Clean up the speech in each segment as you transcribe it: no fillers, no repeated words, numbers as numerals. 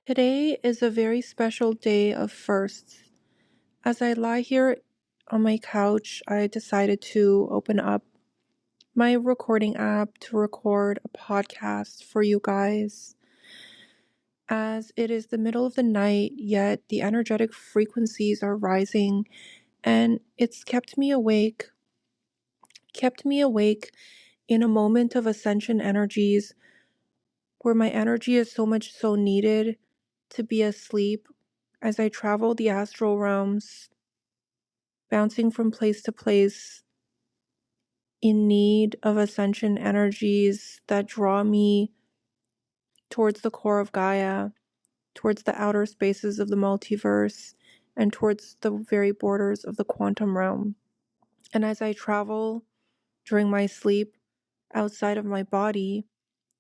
Today is a very special day of firsts. As I lie here on my couch, I decided to open up my recording app to record a podcast for you guys. As it is the middle of the night, yet the energetic frequencies are rising, and it's kept me awake in a moment of ascension energies where my energy is so much so needed to be asleep as I travel the astral realms, bouncing from place to place in need of ascension energies that draw me towards the core of Gaia, towards the outer spaces of the multiverse, and towards the very borders of the quantum realm. And as I travel during my sleep outside of my body,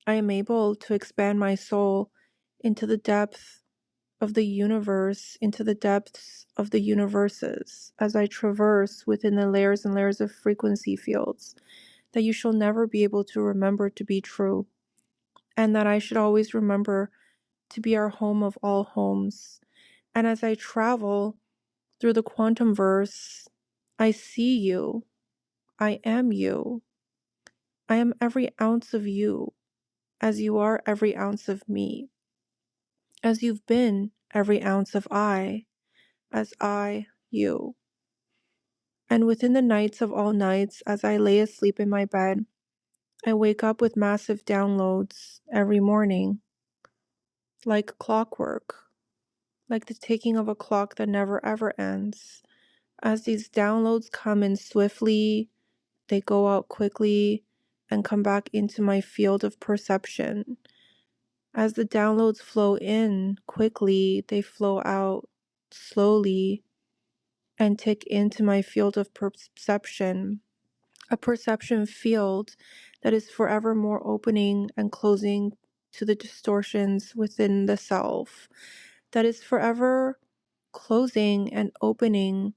I am able to expand my soul into the depth of the universe, into the depths of the universes, as I traverse within the layers and layers of frequency fields that you shall never be able to remember to be true, and that I should always remember to be our home of all homes. And as I travel through the quantum verse, I see you. I am you. I am every ounce of you, as you are every ounce of me, as you've been every ounce of I, as I, you. And within the nights of all nights, as I lay asleep in my bed, I wake up with massive downloads every morning, like clockwork, like the ticking of a clock that never ever ends. As these downloads come in swiftly, they go out quickly and come back into my field of perception. As the downloads flow in quickly, they flow out slowly and tick into my field of perception, a perception field that is forever more opening and closing to the distortions within the self, that is forever closing and opening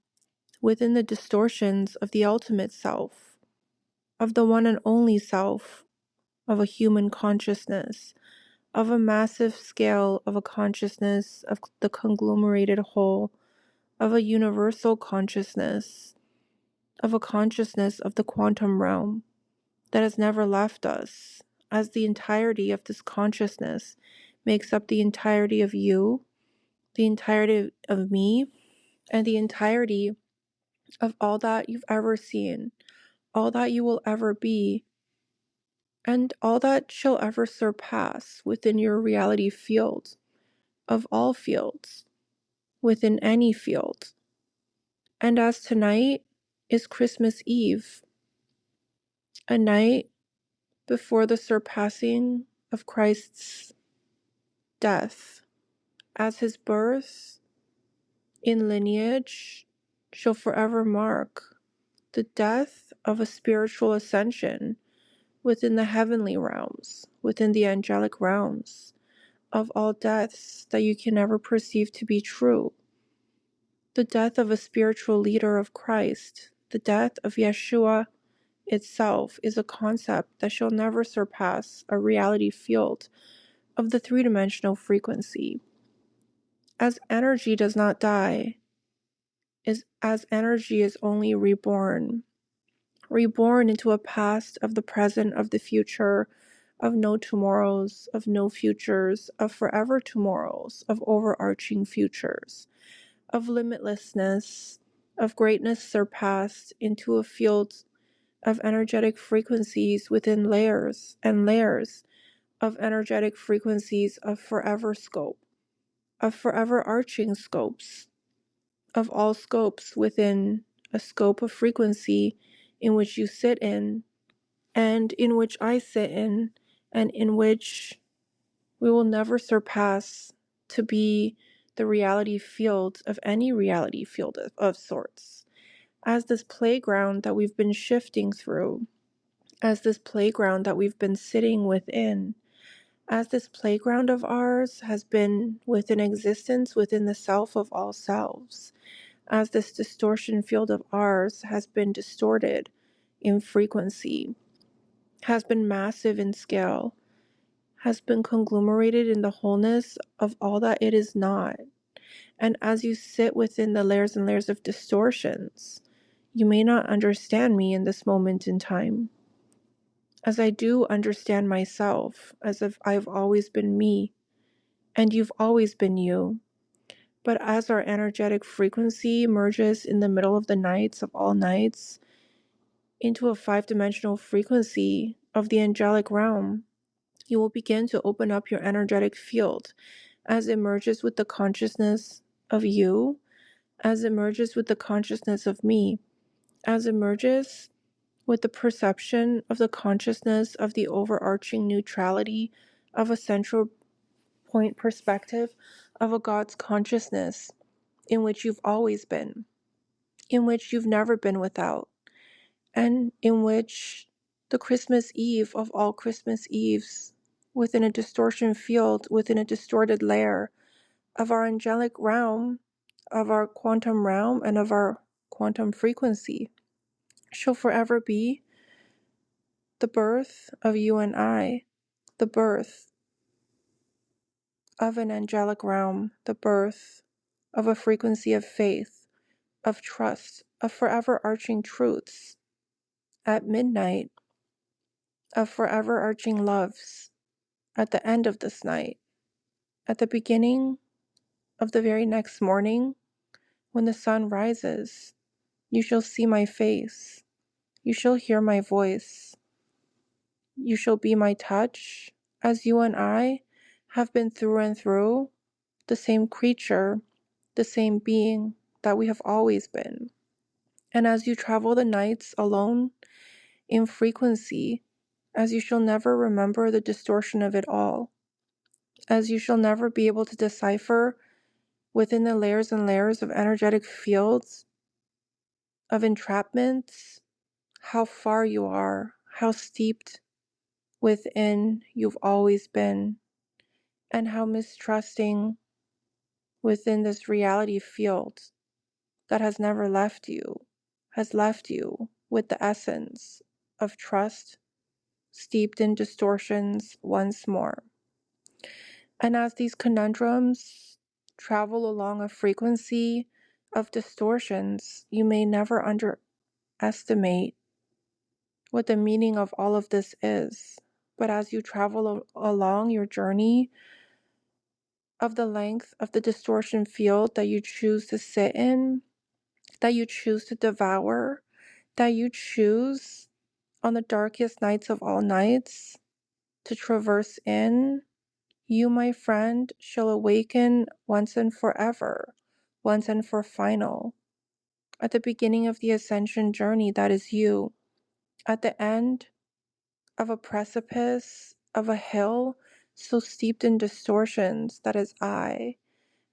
within the distortions of the ultimate self, of the one and only self, of a human consciousness, of a massive scale of a consciousness of the conglomerated whole, of a universal consciousness, of a consciousness of the quantum realm that has never left us, as the entirety of this consciousness makes up the entirety of you, the entirety of me, and the entirety of all that you've ever seen, all that you will ever be, and all that shall ever surpass within your reality field, of all fields, within any field. And as tonight is Christmas Eve, a night before the surpassing of Christ's death, as his birth in lineage shall forever mark the death of a spiritual ascension within the heavenly realms, within the angelic realms, of all deaths that you can never perceive to be true. The death of a spiritual leader of Christ, the death of Yeshua itself, is a concept that shall never surpass a reality field of the three-dimensional frequency. As energy does not die, as energy is only reborn into a past of the present, of the future, of no tomorrows, of no futures, of forever tomorrows, of overarching futures, of limitlessness, of greatness surpassed into a field of energetic frequencies within layers and layers of energetic frequencies of forever scope, of forever arching scopes, of all scopes within a scope of frequency in which you sit in, and in which I sit in, and in which we will never surpass to be the reality field of any reality field of sorts. As this playground that we've been shifting through, as this playground that we've been sitting within, as this playground of ours has been within existence within the self of all selves, as this distortion field of ours has been distorted in frequency, has been massive in scale, has been conglomerated in the wholeness of all that it is not. And as you sit within the layers and layers of distortions, you may not understand me in this moment in time, as I do understand myself, as if I've always been me, and you've always been you. But as our energetic frequency merges in the middle of the nights of all nights into a 5-dimensional frequency of the angelic realm, you will begin to open up your energetic field as it merges with the consciousness of you, as it merges with the consciousness of me, as it merges with the perception of the consciousness of the overarching neutrality of a central point perspective of a God's consciousness in which you've always been, in which you've never been without, and in which the Christmas Eve of all Christmas Eves, within a distortion field, within a distorted layer of our angelic realm, of our quantum realm, and of our quantum frequency, shall forever be the birth of you and I, the birth of an angelic realm, the birth of a frequency of faith, of trust, of forever arching truths at midnight, of forever arching loves at the end of this night, at the beginning of the very next morning, when the sun rises. You shall see my face, you shall hear my voice, you shall be my touch, as you and I have been through and through the same creature, the same being that we have always been. And as you travel the nights alone in frequency, as you shall never remember the distortion of it all, as you shall never be able to decipher within the layers and layers of energetic fields of entrapments how far you are, how steeped within you've always been, and how mistrusting within this reality field that has never left you, has left you with the essence of trust steeped in distortions once more. And as these conundrums travel along a frequency of distortions, you may never underestimate what the meaning of all of this is. But as you travel along your journey of the length of the distortion field that you choose to sit in, that you choose to devour, that you choose on the darkest nights of all nights to traverse in, you, my friend, shall awaken once and forever, once and for final. At the beginning of the ascension journey, that is you. At the end of a precipice, of a hill so steeped in distortions, that is I.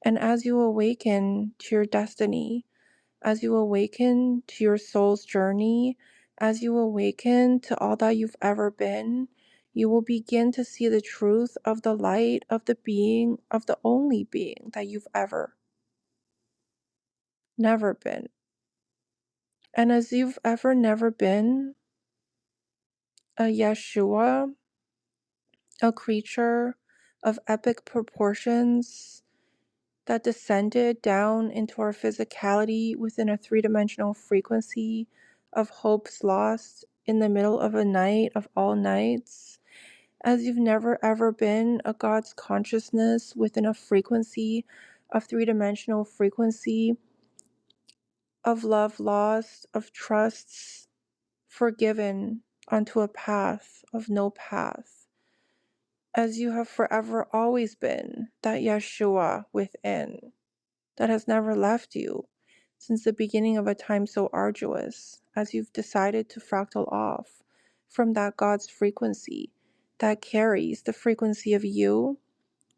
And as you awaken to your destiny, as you awaken to your soul's journey, as you awaken to all that you've ever been, you will begin to see the truth of the light of the being, of the only being that you've never been. And as you've never been a Yeshua, a creature of epic proportions that descended down into our physicality within a 3-dimensional frequency of hopes lost in the middle of a night of all nights, as you've never ever been a God's consciousness within a frequency of 3-dimensional frequency of love lost, of trusts forgiven onto a path of no path, as you have forever always been that Yeshua within that has never left you since the beginning of a time so arduous, as you've decided to fractal off from that God's frequency that carries the frequency of you,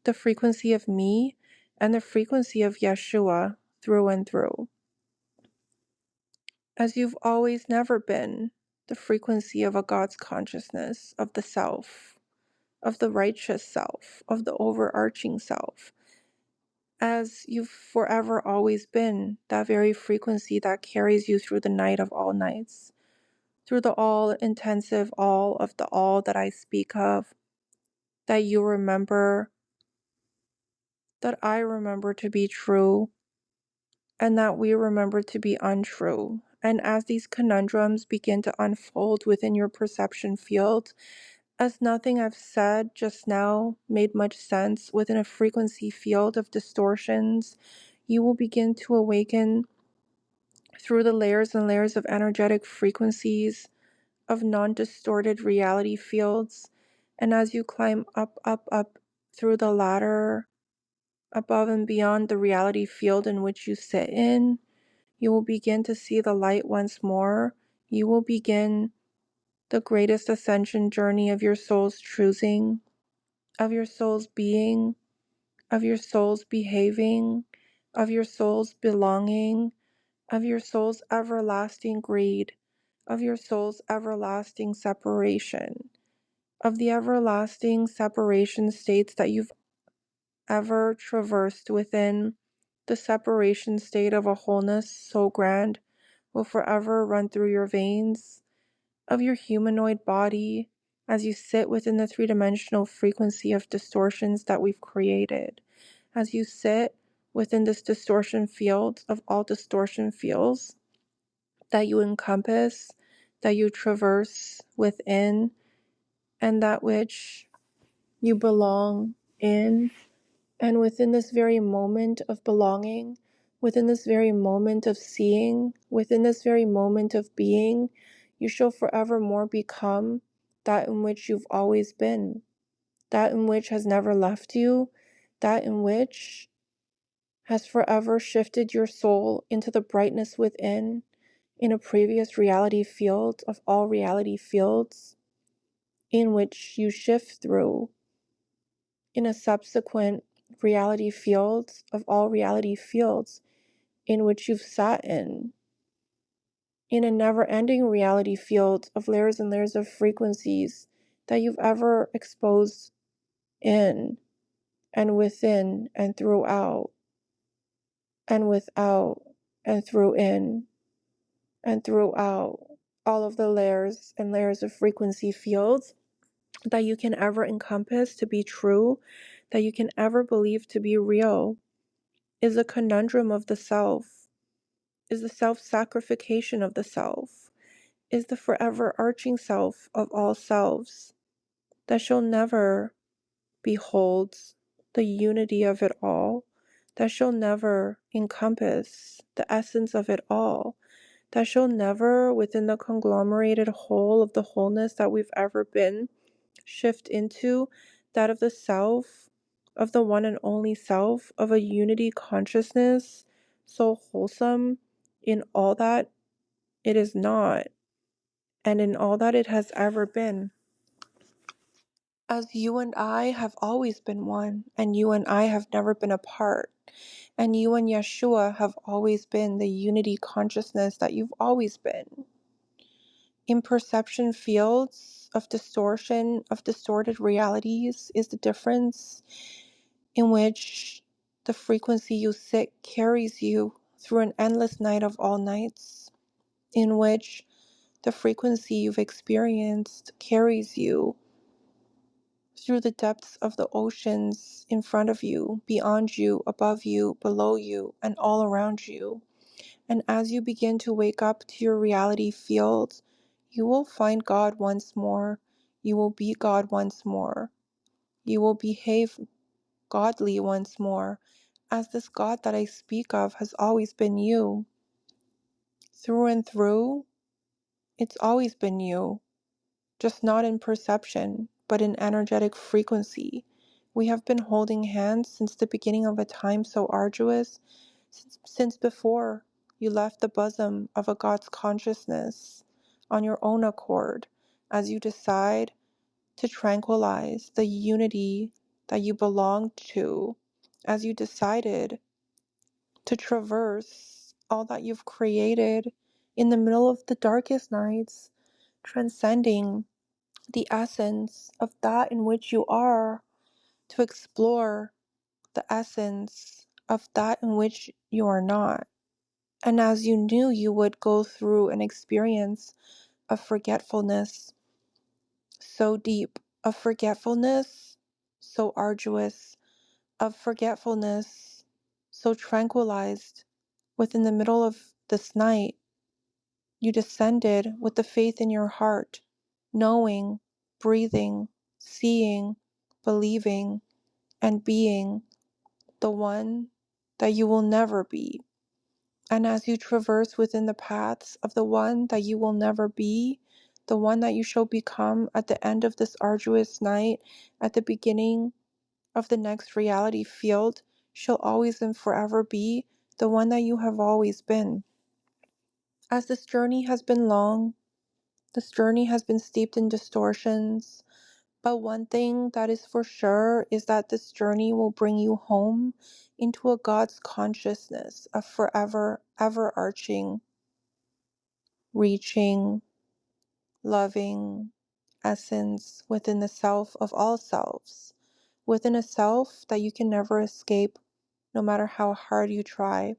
the frequency of me, and the frequency of Yeshua through and through. As you've always never been the frequency of a God's consciousness, of the self, of the righteous self, of the overarching self, as you've forever always been that very frequency that carries you through the night of all nights, through the all-intensive all of the all that I speak of, that you remember, that I remember to be true, and that we remember to be untrue. And as these conundrums begin to unfold within your perception field, as nothing I've said just now made much sense within a frequency field of distortions, you will begin to awaken through the layers and layers of energetic frequencies of non-distorted reality fields. And as you climb up, up, up through the ladder, above and beyond the reality field in which you sit in, you will begin to see the light once more. You will begin the greatest ascension journey of your soul's choosing, of your soul's being, of your soul's behaving, of your soul's belonging, of your soul's everlasting greed, of your soul's everlasting separation, of the everlasting separation states that you've ever traversed within. The separation state of a wholeness so grand will forever run through your veins, of your humanoid body, as you sit within the three-dimensional frequency of distortions that we've created, as you sit within this distortion field of all distortion fields that you encompass, that you traverse within, and that which you belong in. And within this very moment of belonging, within this very moment of seeing, within this very moment of being, you shall forevermore become that in which you've always been, that in which has never left you, that in which has forever shifted your soul into the brightness within, in a previous reality field of all reality fields, in which you shift through in a subsequent reality field of all reality fields, in which you've sat in a never-ending reality field of layers and layers of frequencies that you've ever exposed in and within and throughout and without and through in and throughout all of the layers and layers of frequency fields that you can ever encompass to be true, that you can ever believe to be real, is a conundrum of the self, is the self-sacrification of the self, is the forever arching self of all selves, that shall never behold the unity of it all, that shall never encompass the essence of it all, that shall never, within the conglomerated whole of the wholeness that we've ever been, shift into that of the self, of the one and only self, of a unity consciousness so wholesome in all that it is not and in all that it has ever been. As you and I have always been one, and you and I have never been apart, and you and Yeshua have always been the unity consciousness that you've always been. In perception fields of distortion, of distorted realities, is the difference in which the frequency you sit carries you through an endless night of all nights, in which the frequency you've experienced carries you through the depths of the oceans in front of you, beyond you, above you, below you, and all around you. And as you begin to wake up to your reality field, you will find God once more. You will be God once more. You will behave godly once more, as this God that I speak of has always been you. Through and through, it's always been you, just not in perception, but in energetic frequency. We have been holding hands since the beginning of a time so arduous, since before you left the bosom of a God's consciousness on your own accord, as you decide to tranquilize the unity that you belong to, as you decided to traverse all that you've created in the middle of the darkest nights, transcending the essence of that in which you are, to explore the essence of that in which you are not. And as you knew you would go through an experience of forgetfulness so deep, of forgetfulness so arduous, of forgetfulness, so tranquilized, within the middle of this night, you descended with the faith in your heart, knowing, breathing, seeing, believing, and being the one that you will never be. And as you traverse within the paths of the one that you will never be, the one that you shall become at the end of this arduous night, at the beginning of the next reality field, shall always and forever be the one that you have always been. As this journey has been long, this journey has been steeped in distortions, but one thing that is for sure is that this journey will bring you home into a God's consciousness, a forever, ever-arching, reaching, loving essence within the self of all selves, within a self that you can never escape no matter how hard you try,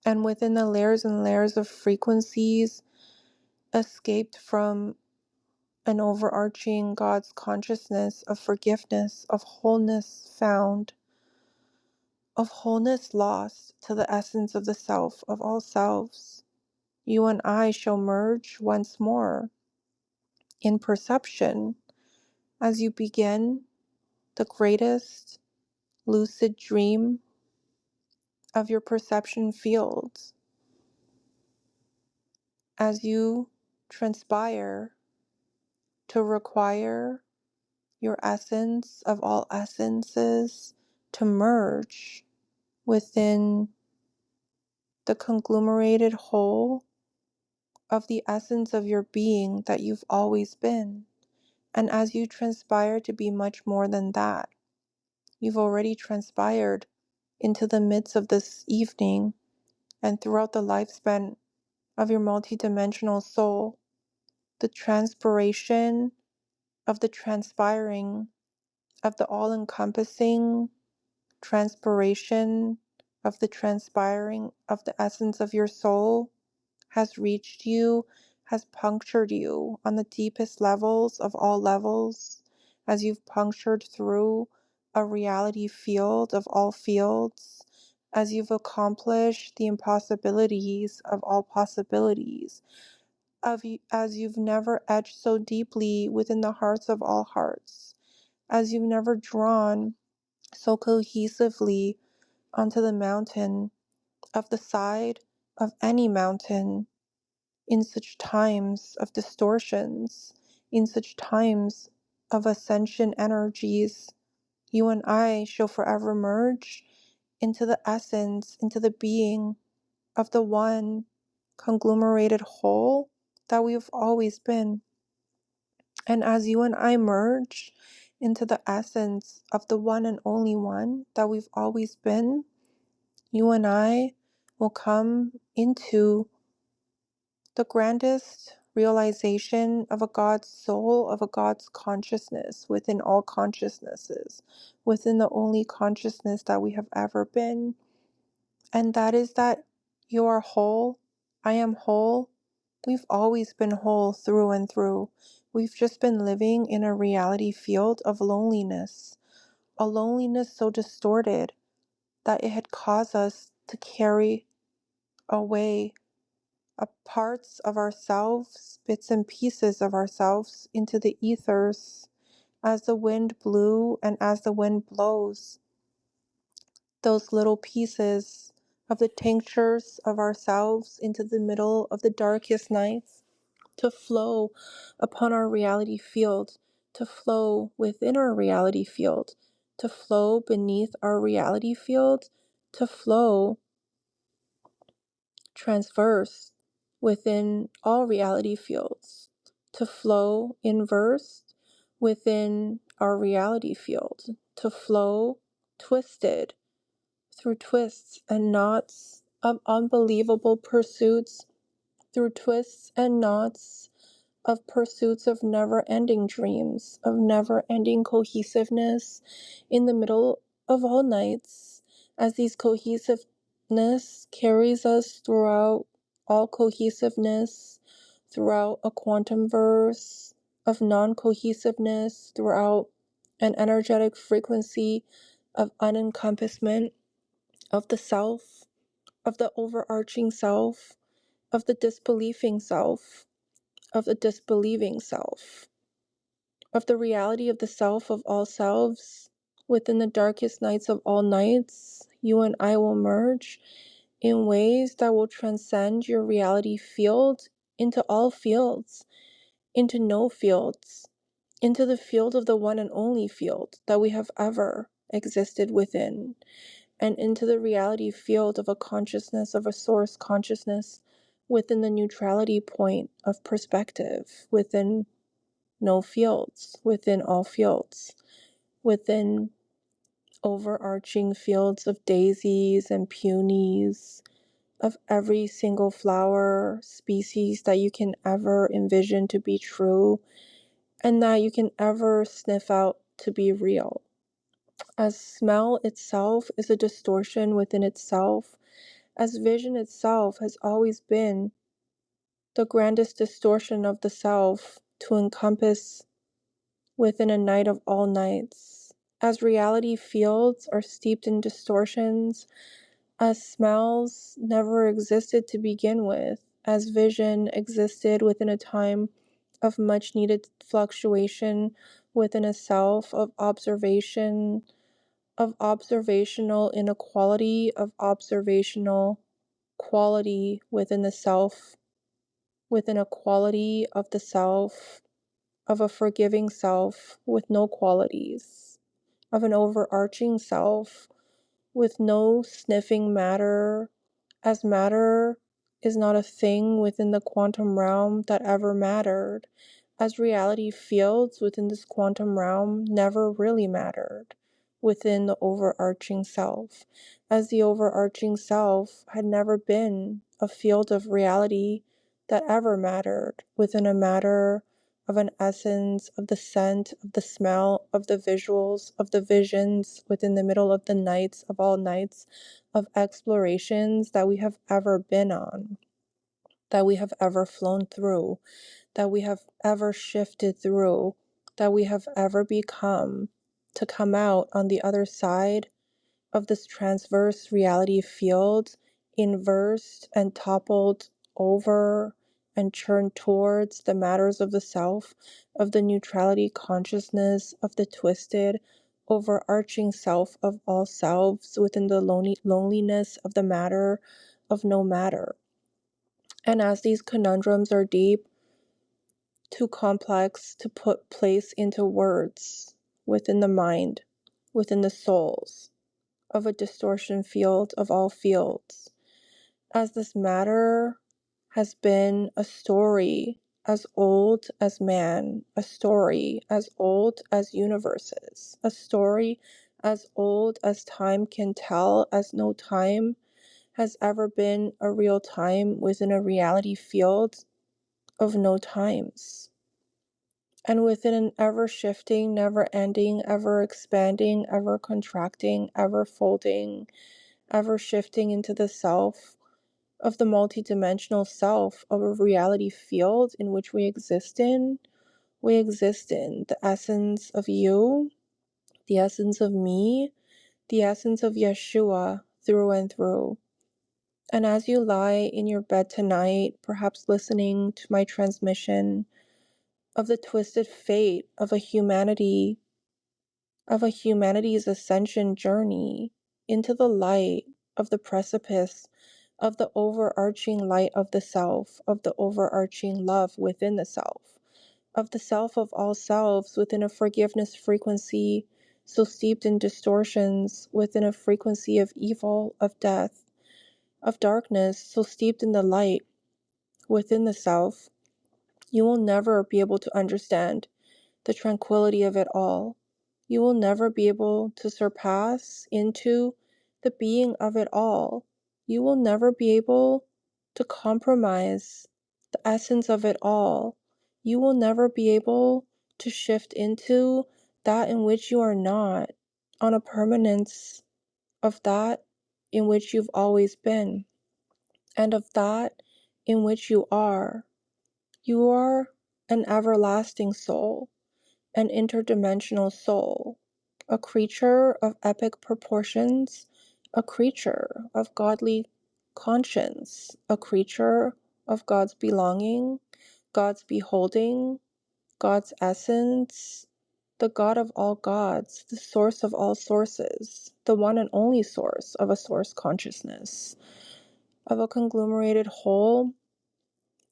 and within the layers and layers of frequencies escaped from an overarching God's consciousness of forgiveness, of wholeness found, of wholeness lost to the essence of the self of all selves. You and I shall merge once more in perception as you begin the greatest lucid dream of your perception fields, as you transpire to require your essence of all essences to merge within the conglomerated whole of the essence of your being that you've always been. And as you transpire to be much more than that, you've already transpired into the midst of this evening and throughout the lifespan of your multidimensional soul, the transpiration of the transpiring of the all-encompassing transpiration of the transpiring of the essence of your soul has reached you, has punctured you on the deepest levels of all levels, as you've punctured through a reality field of all fields, as you've accomplished the impossibilities of all possibilities, as you've never etched so deeply within the hearts of all hearts, as you've never drawn so cohesively onto the mountain of the side of any mountain in such times of distortions, in such times of ascension energies. You and I shall forever merge into the essence, into the being of the one conglomerated whole that we've always been. And as you and I merge into the essence of the one and only one that we've always been, you and I will come into the grandest realization of a God's soul, of a God's consciousness within all consciousnesses, within the only consciousness that we have ever been. And that is that you are whole, I am whole. We've always been whole through and through. We've just been living in a reality field of loneliness, a loneliness so distorted that it had caused us to carry away parts of ourselves, bits and pieces of ourselves into the ethers as the wind blew and as the wind blows. Those little pieces of the tinctures of ourselves into the middle of the darkest nights to flow upon our reality field, to flow within our reality field, to flow beneath our reality field, to flow transverse within all reality fields, to flow inverse within our reality field, to flow twisted through twists and knots of unbelievable pursuits, through twists and knots of pursuits of never-ending dreams, of never-ending cohesiveness in the middle of all nights, as these cohesiveness carries us throughout all cohesiveness, throughout a quantum verse of non-cohesiveness, throughout an energetic frequency of unencompassment of the self, of the overarching self, of the disbelieving self, of the disbelieving self, of the reality of the self of all selves. Within the darkest nights of all nights, you and I will merge in ways that will transcend your reality field into all fields, into no fields, into the field of the one and only field that we have ever existed within, and into the reality field of a consciousness, of a source consciousness within the neutrality point of perspective, within no fields, within all fields, within overarching fields of daisies and peonies, of every single flower species that you can ever envision to be true and that you can ever sniff out to be real. As smell itself is a distortion within itself, as vision itself has always been the grandest distortion of the self to encompass within a night of all nights, as reality fields are steeped in distortions, as smells never existed to begin with, as vision existed within a time of much needed fluctuation within a self, of observation, of observational inequality, of observational quality within the self, within a quality of the self, of a forgiving self with no qualities, of an overarching self with no sniffing matter, as matter is not a thing within the quantum realm that ever mattered, as reality fields within this quantum realm never really mattered within the overarching self, as the overarching self had never been a field of reality that ever mattered within a matter of an essence, of the scent, of the smell, of the visuals, of the visions within the middle of the nights of all nights, of explorations that we have ever been on, that we have ever flown through, that we have ever shifted through, that we have ever become, to come out on the other side of this transverse reality field, inversed and toppled over and churned towards the matters of the self, of the neutrality consciousness, of the twisted, overarching self of all selves within the loneliness of the matter of no matter. And as these conundrums are deep, too complex to put place into words within the mind, within the souls of a distortion field of all fields, as this matter has been a story as old as man, a story as old as universes, a story as old as time can tell, as no time has ever been a real time within a reality field of no times. And within an ever-shifting, never-ending, ever-expanding, ever-contracting, ever-folding, ever-shifting into the self, of the multidimensional self of a reality field in which we exist in the essence of you, the essence of me, the essence of Yeshua through and through. And as you lie in your bed tonight, perhaps listening to my transmission of the twisted fate of humanity's ascension journey into the light of the precipice of the overarching light of the self, of the overarching love within the self, of the self of all selves within a forgiveness frequency so steeped in distortions, within a frequency of evil, of death, of darkness so steeped in the light within the self, you will never be able to understand the tranquility of it all. You will never be able to surpass into the being of it all. You will never be able to compromise the essence of it all. You will never be able to shift into that in which you are not, on a permanence of that in which you've always been, and of that in which you are. You are an everlasting soul. an interdimensional soul, a creature of epic proportions, a creature of godly conscience, a creature of God's belonging, God's beholding, God's essence, the God of all gods, the source of all sources, the one and only source of a source consciousness, of a conglomerated whole,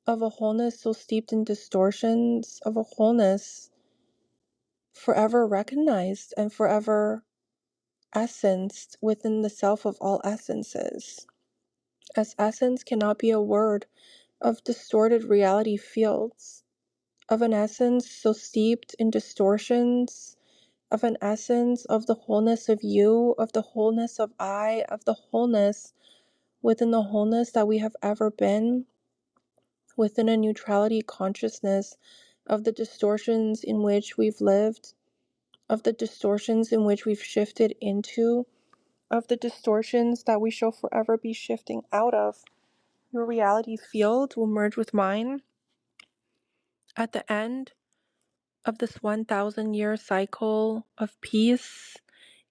of a wholeness so steeped in distortions, of a wholeness forever recognized and forever essenced within the self of all essences. As essence cannot be a word of distorted reality fields, of an essence so steeped in distortions, of an essence of the wholeness of you, of the wholeness of I, of the wholeness within the wholeness that we have ever been, within a neutrality consciousness of the distortions in which we've lived, of the distortions in which we've shifted into, of the distortions that we shall forever be shifting out of. Your reality field will merge with mine at the end of this 1,000-year cycle of peace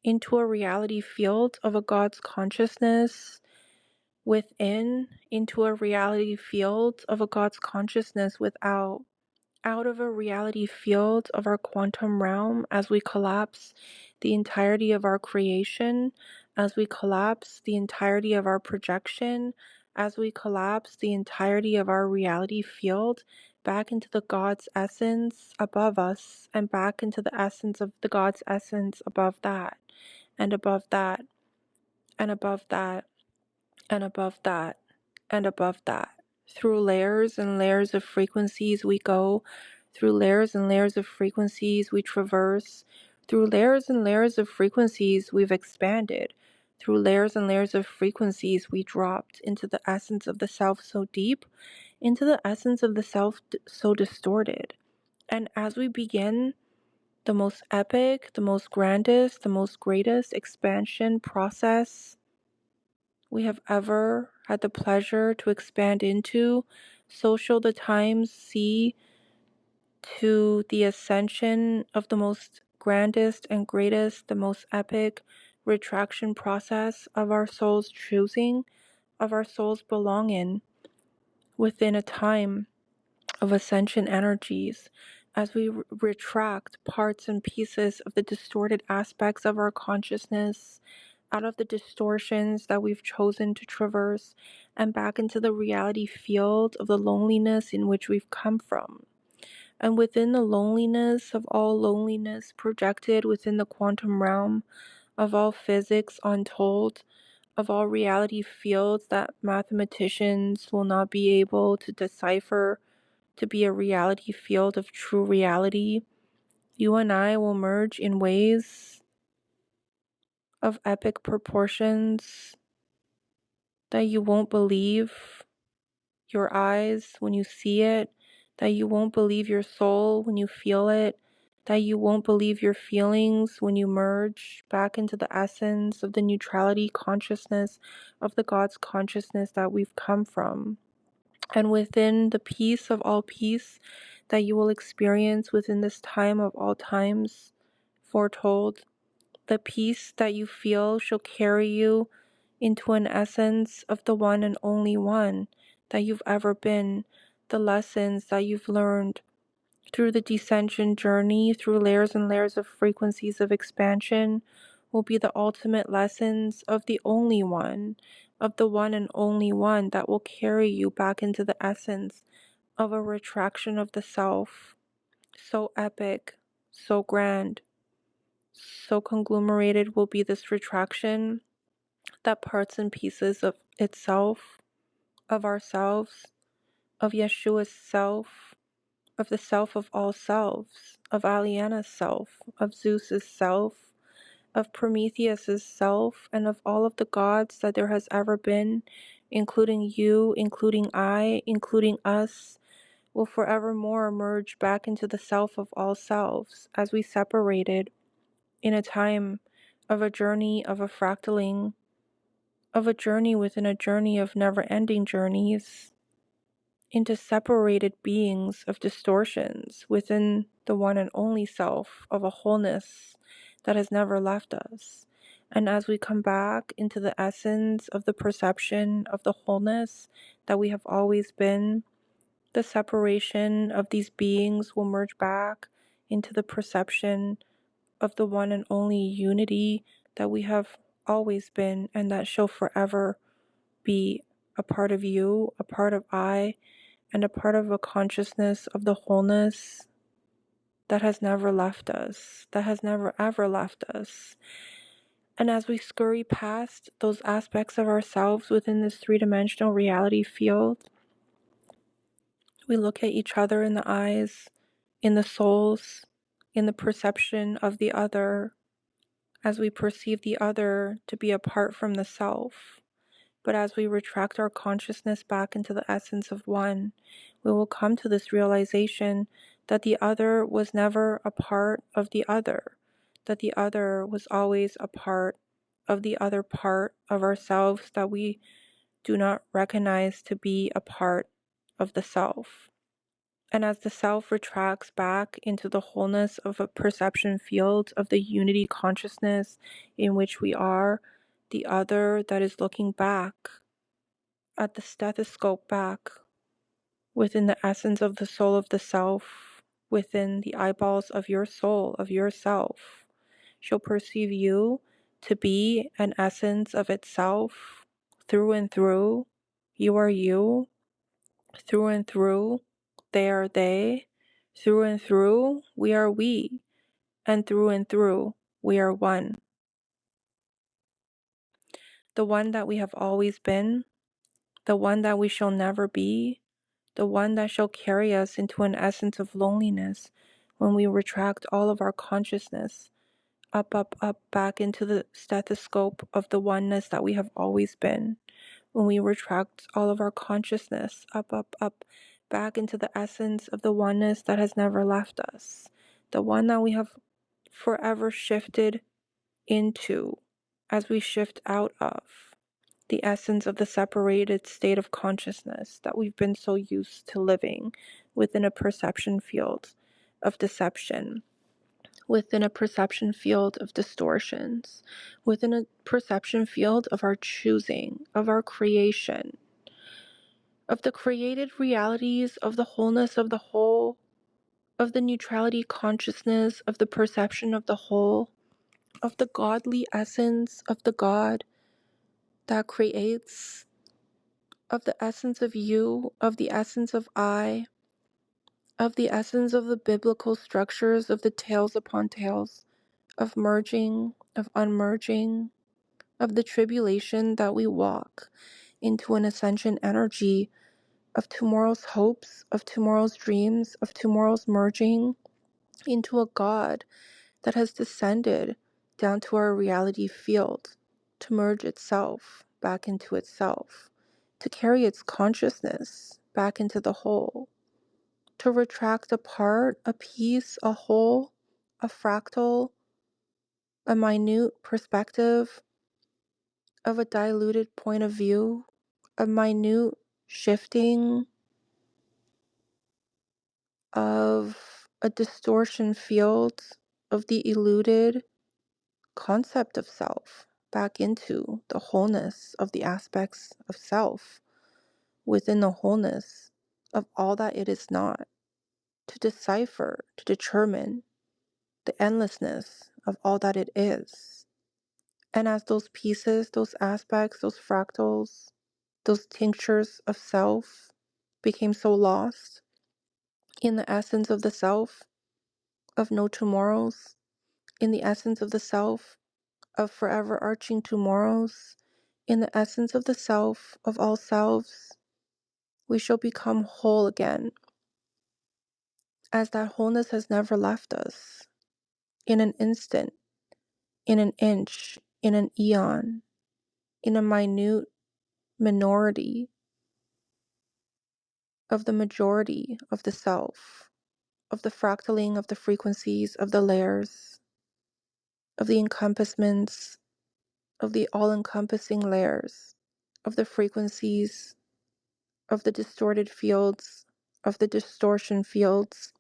into a reality field of a God's consciousness within, into a reality field of a God's consciousness without, out of a reality field of our quantum realm as we collapse the entirety of our creation, as we collapse the entirety of our projection, as we collapse the entirety of our reality field back into the God's essence above us and back into the essence of the God's essence above that and above that and above that and above that and above that. Through layers and layers of frequencies we go, through layers and layers of frequencies we traverse, through layers and layers of frequencies we've expanded, through layers and layers of frequencies we dropped into the essence of the self so deep, into the essence of the self so distorted. And as we begin the most epic, the most grandest, the most greatest expansion process we have ever had the pleasure to expand into, so shall the times see to the ascension of the most grandest and greatest, the most epic retraction process of our soul's choosing, of our soul's belonging within a time of ascension energies, as we retract parts and pieces of the distorted aspects of our consciousness out of the distortions that we've chosen to traverse and back into the reality field of the loneliness in which we've come from. And within the loneliness of all loneliness projected within the quantum realm of all physics untold, of all reality fields that mathematicians will not be able to decipher to be a reality field of true reality, you and I will merge in ways of epic proportions that you won't believe your eyes when you see it, that you won't believe your soul when you feel it, that you won't believe your feelings when you merge back into the essence of the neutrality consciousness of the God's consciousness that we've come from. And within the peace of all peace that you will experience within this time of all times foretold, the peace that you feel shall carry you into an essence of the one and only one that you've ever been, the lessons that you've learned through the descension journey, through layers and layers of frequencies of expansion, will be the ultimate lessons of the only one, of the one and only one that will carry you back into the essence of a retraction of the self, so epic, so grand, so conglomerated will be this retraction that parts and pieces of itself, of ourselves, of Yeshua's self, of the self of all selves, of Aliana's self, of Zeus's self, of Prometheus's self, and of all of the gods that there has ever been, including you, including I, including us, will forevermore emerge back into the self of all selves as we separated in a time of a journey of a fractaling, of a journey within a journey of never-ending journeys, into separated beings of distortions within the one and only self of a wholeness that has never left us. And as we come back into the essence of the perception of the wholeness that we have always been, the separation of these beings will merge back into the perception of the one and only unity that we have always been, and that shall forever be a part of you, a part of I, and a part of a consciousness of the wholeness that has never left us, that has never ever left us. And as we scurry past those aspects of ourselves within this three-dimensional reality field, we look at each other in the eyes, in the souls, in the perception of the other, as we perceive the other to be apart from the self. But as we retract our consciousness back into the essence of one, we will come to this realization that the other was never a part of the other, that the other was always a part of the other part of ourselves that we do not recognize to be a part of the self. And as the self retracts back into the wholeness of a perception field of the unity consciousness in which we are, the other that is looking back at the stethoscope back within the essence of the soul of the self, within the eyeballs of your soul, of yourself, shall perceive you to be an essence of itself through and through. You are you, through and through. They are they, through and through. We are we, and through, we are one. The one that we have always been, the one that we shall never be, the one that shall carry us into an essence of loneliness when we retract all of our consciousness up, back into the stethoscope of the oneness that we have always been. When we retract all of our consciousness up, back into the essence of the oneness that has never left us, the one that we have forever shifted into as we shift out of the essence of the separated state of consciousness that we've been so used to living within a perception field of deception, within a perception field of distortions, within a perception field of our choosing, of our creation, of the created realities of the wholeness of the whole, of the neutrality consciousness of the perception of the whole, of the godly essence of the God that creates, of the essence of you, of the essence of I, of the essence of the biblical structures of the tales upon tales, of merging, of unmerging, of the tribulation that we walk into an ascension energy of tomorrow's hopes, of tomorrow's dreams, of tomorrow's merging into a God that has descended down to our reality field to merge itself back into itself, to carry its consciousness back into the whole, to retract a part, a piece, a whole, a fractal, a minute perspective of a diluted point of view, a minute shifting of a distortion field of the eluded concept of self back into the wholeness of the aspects of self within the wholeness of all that it is not, to decipher, to determine the endlessness of all that it is. And as those pieces, those aspects, those fractals, those tinctures of self became so lost in the essence of the self, of no tomorrows, in the essence of the self, of forever arching tomorrows, in the essence of the self, of all selves, we shall become whole again, as that wholeness has never left us, in an instant, in an inch, in an eon, in a minute minority of the majority of the self, of the fractaling of the frequencies of the layers, of the encompassments, of the all-encompassing layers, of the frequencies, of the distorted fields, of the distortion fields,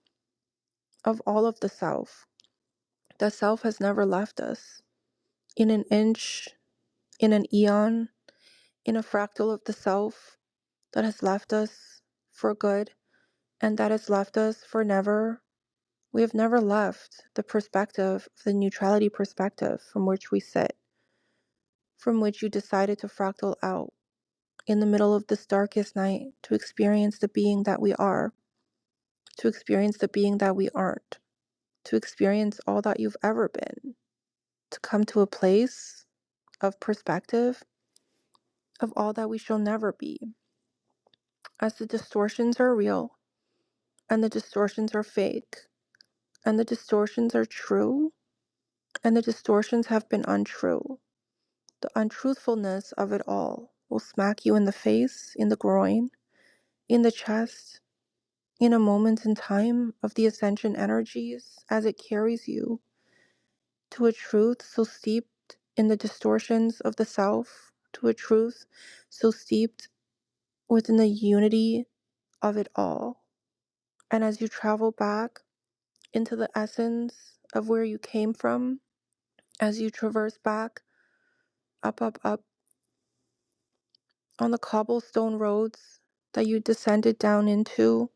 of all of the self. The self has never left us. In an inch, in an eon, in a fractal of the self that has left us for good and that has left us for never. We have never left the perspective, the neutrality perspective from which we sit, from which you decided to fractal out in the middle of this darkest night to experience the being that we are, to experience the being that we aren't, to experience all that you've ever been, to come to a place of perspective of all that we shall never be. As the distortions are real, and the distortions are fake, and the distortions are true, and the distortions have been untrue. The untruthfulness of it all will smack you in the face, in the groin, in the chest, in a moment in time of the ascension energies as it carries you to a truth so steeped in the distortions of the self, to a truth so steeped within the unity of it all. And as you travel back into the essence of where you came from, as you traverse back up on the cobblestone roads that you descended down into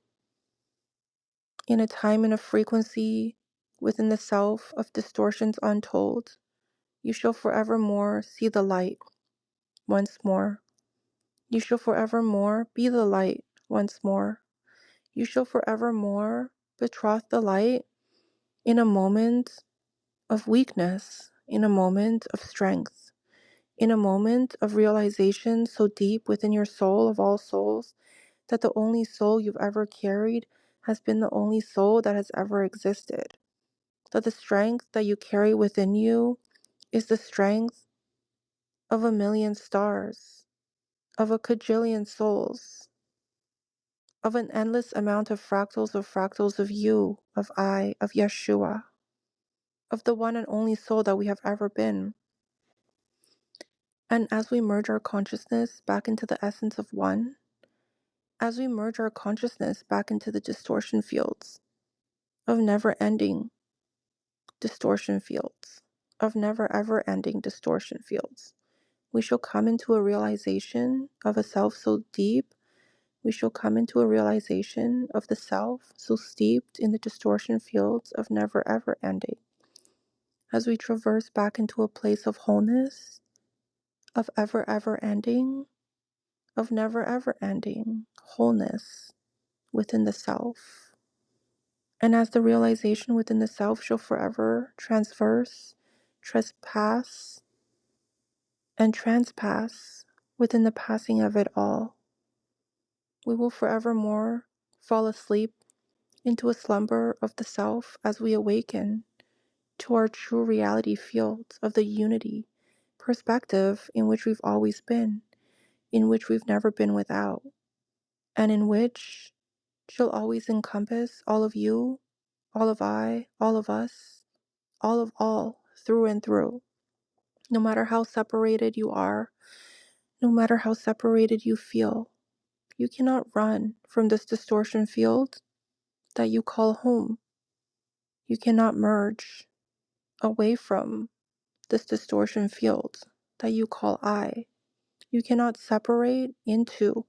in a time and a frequency within the self of distortions untold, you shall forevermore see the light once more. You shall forevermore be the light once more. You shall forevermore betroth the light in a moment of weakness, in a moment of strength, in a moment of realization so deep within your soul of all souls that the only soul you've ever carried has been the only soul that has ever existed. That the strength that you carry within you is the strength of a million stars, of a cajillion souls, of an endless amount of fractals of you, of I, of Yeshua, of the one and only soul that we have ever been. And as we merge our consciousness back into the essence of one, as we merge our consciousness back into the distortion fields of never-ending distortion fields, of never-ever-ending distortion fields, we shall come into a realization of a self so deep, we shall come into a realization of the self so steeped in the distortion fields of never-ever-ending. As we traverse back into a place of wholeness, of ever-ever-ending, of never-ever-ending wholeness within the self. And as the realization within the self shall forever transverse, trespass, and transpass within the passing of it all, we will forevermore fall asleep into a slumber of the self as we awaken to our true reality field of the unity perspective in which we've always been, in which we've never been without, and in which shall always encompass all of you, all of I, all of us, all of all, through and through. No matter how separated you are, no matter how separated you feel, you cannot run from this distortion field that you call home. You cannot merge away from this distortion field that you call I. You cannot separate into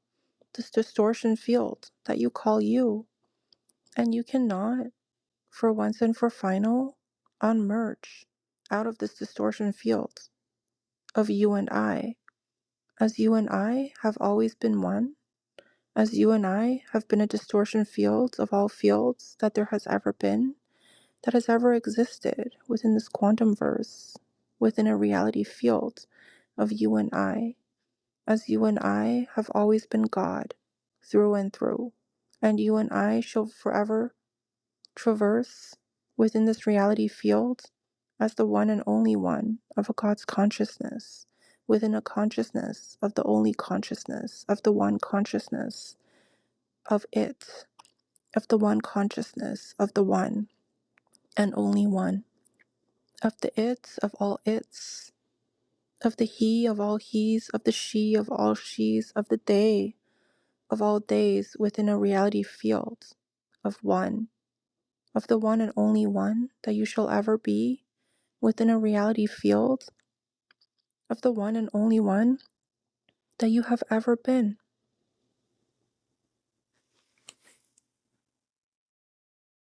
this distortion field that you call you. And you cannot, for once and for final, unmerge out of this distortion field of you and I. As you and I have always been one, as you and I have been a distortion field of all fields that there has ever been, that has ever existed within this quantum verse, within a reality field of you and I, as you and I have always been God through and through, and you and I shall forever traverse within this reality field as the one and only one of a God's consciousness, within a consciousness of the only consciousness, of the one consciousness of it, of the one consciousness of the one and only one, of the it of all its, of the he of all he's, of the she of all she's, of the day of all days within a reality field of one, of the one and only one that you shall ever be within a reality field, of the one and only one that you have ever been.